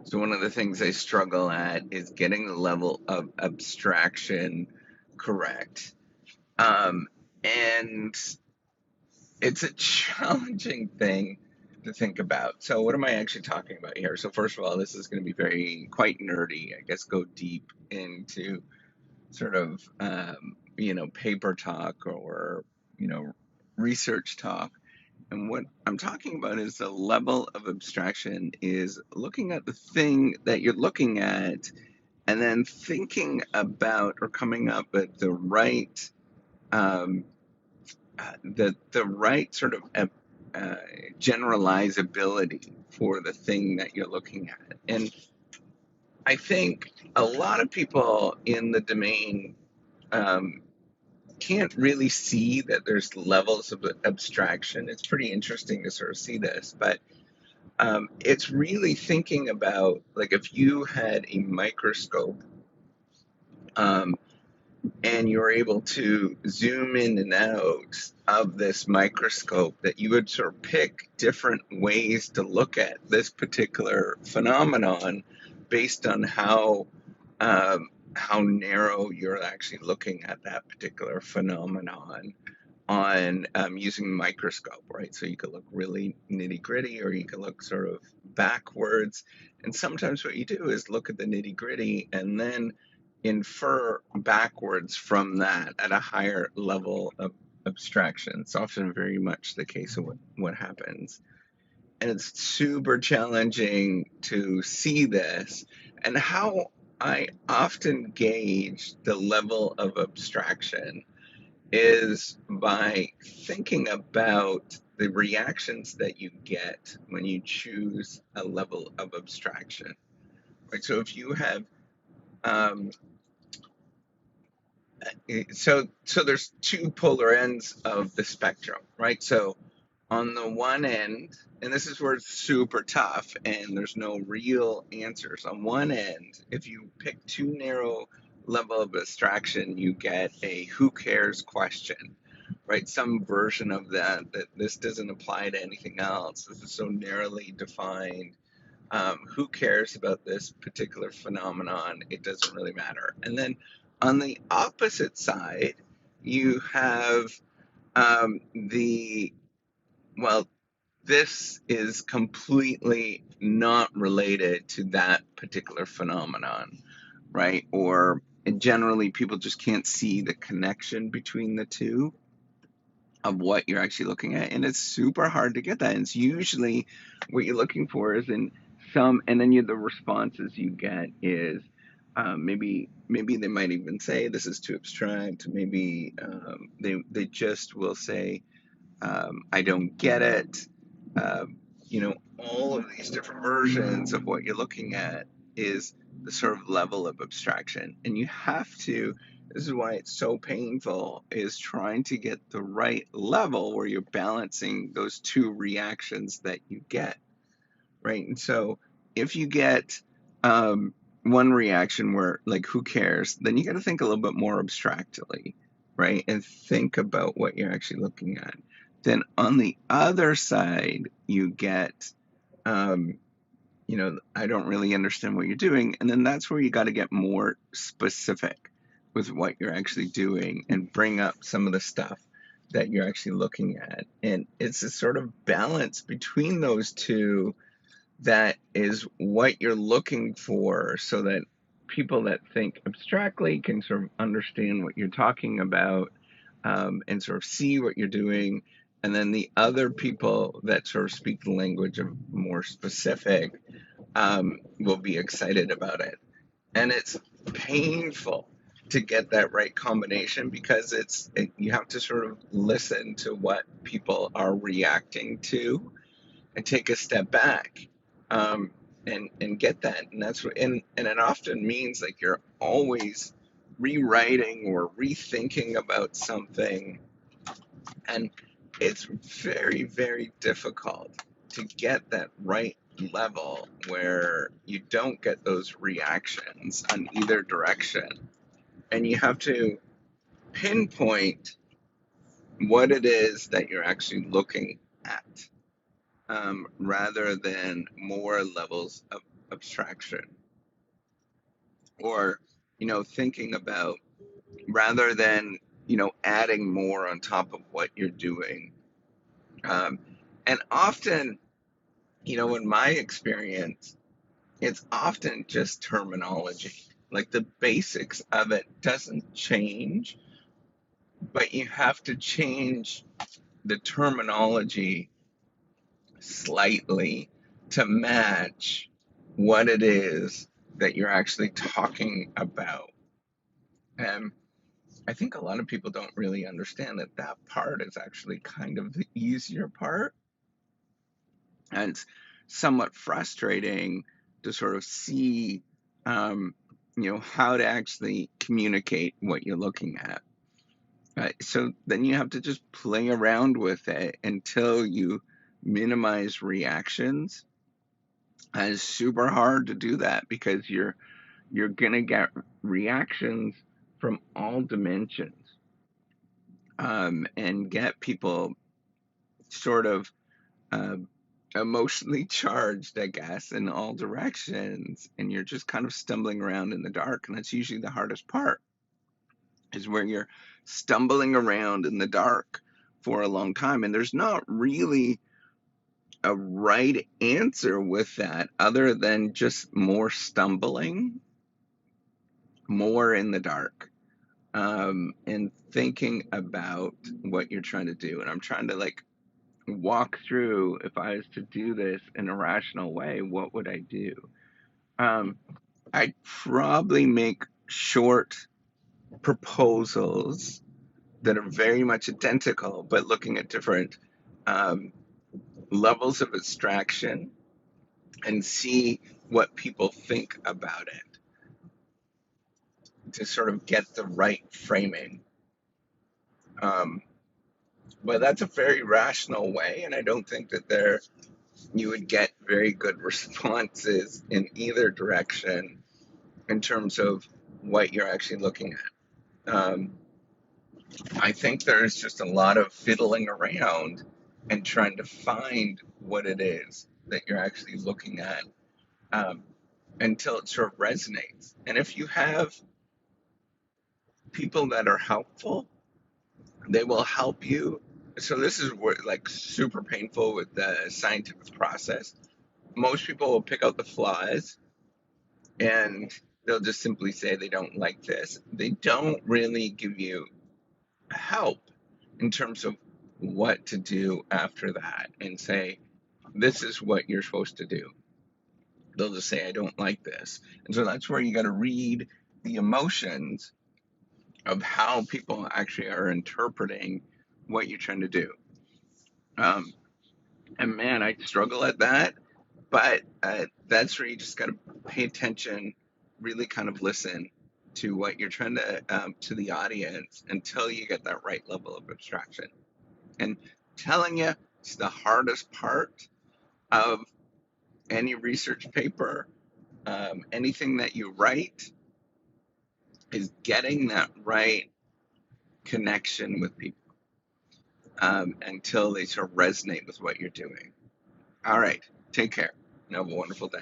So one of the things I struggle at is getting the level of abstraction correct. Um, and it's a challenging thing to think about. So what am I actually talking about here? So first of all, this is going to be quite nerdy, I guess, go deep into sort of, paper talk or, research talk. And what I'm talking about is the level of abstraction is looking at the thing that you're looking at and then thinking about or coming up with um, the right sort of generalizability for the thing that you're looking at. And I think a lot of people in the domain um, can't really see that there's levels of abstraction. It's pretty interesting to sort of see this, but it's really thinking about like if you had a microscope um, and you're able to zoom in and out of this microscope, that you would sort of pick different ways to look at this particular phenomenon based on how narrow you're actually looking at that particular phenomenon on using a microscope, right? So you could look really nitty gritty or you can look sort of backwards. And sometimes what you do is look at the nitty gritty and then infer backwards from that at a higher level of abstraction. It's often very much the case of what happens. And it's super challenging to see this. And how I often gauge the level of abstraction is by thinking about the reactions that you get when you choose a level of abstraction. Right. So if you have um, so there's two polar ends of the spectrum, right? So on the one end, and this is where it's super tough and there's no real answers. On one end, if you pick too narrow level of abstraction, you get a who cares question, right? Some version of that this doesn't apply to anything else. This is so narrowly defined. Who cares about this particular phenomenon? It doesn't really matter. And then on the opposite side, you have the well, this is completely not related to that particular phenomenon, right? Or generally, people just can't see the connection between the two of what you're actually looking at. And it's super hard to get that. And it's usually what you're looking for is in some, and then the responses you get is maybe they might even say this is too abstract. Maybe they just will say I don't get it. All of these different versions of what you're looking at is the sort of level of abstraction. And you have to, this is why it's so painful, is trying to get the right level where you're balancing those two reactions that you get, right? And so if you get one reaction where, like, who cares, then you got to think a little bit more abstractly, right? And think about what you're actually looking at. Then on the other side, you get, I don't really understand what you're doing. And then that's where you got to get more specific with what you're actually doing and bring up some of the stuff that you're actually looking at. And it's a sort of balance between those two that is what you're looking for so that people that think abstractly can sort of understand what you're talking about and sort of see what you're doing. And then the other people that sort of speak the language of more specific will be excited about it. And it's painful to get that right combination because you have to sort of listen to what people are reacting to and take a step back um, and get that. And that's what, and it often means like you're always rewriting or rethinking about something, and it's very, very difficult to get that right level where you don't get those reactions on either direction. And you have to pinpoint what it is that you're actually looking at rather than more levels of abstraction, or, thinking about, rather than, adding more on top of what you're doing. Um, and often, in my experience, it's often just terminology. Like the basics of it doesn't change, but you have to change the terminology slightly to match what it is that you're actually talking about. And I think a lot of people don't really understand that that part is actually kind of the easier part. And it's somewhat frustrating to sort of see, um, how to actually communicate what you're looking at. So then you have to just play around with it until you minimize reactions. And it's super hard to do that because you're gonna get reactions from all dimensions, and get people sort of uh, emotionally charged, I guess, in all directions, and you're just kind of stumbling around in the dark. And that's usually the hardest part, is where you're stumbling around in the dark for a long time, and there's not really a right answer with that other than just more stumbling, more in the dark, and thinking about what you're trying to do. And I'm trying to like walk through, if I was to do this in a rational way, what would I do? Um, I'd probably make short proposals that are very much identical, but looking at different um, levels of abstraction, and see what people think about it to sort of get the right framing. Um, but that's a very rational way, and I don't think that you would get very good responses in either direction in terms of what you're actually looking at. I think there's just a lot of fiddling around and trying to find what it is that you're actually looking at, um, until it sort of resonates. And if you have people that are helpful, they will help you. So this is where, like, super painful with the scientific process. Most people will pick out the flaws, and they'll just simply say they don't like this. They don't really give you help in terms of what to do after that, and say, this is what you're supposed to do. They'll just say, I don't like this. And so that's where you got to read the emotions of how people actually are interpreting what you're trying to do. Um, and man, I struggle at that, but that's where you just got to pay attention, really kind of listen to what you're trying to the audience, until you get that right level of abstraction. And telling you, it's the hardest part of any research paper, anything that you write, is getting that right connection with people, until they sort of resonate with what you're doing. All right, take care and have a wonderful day.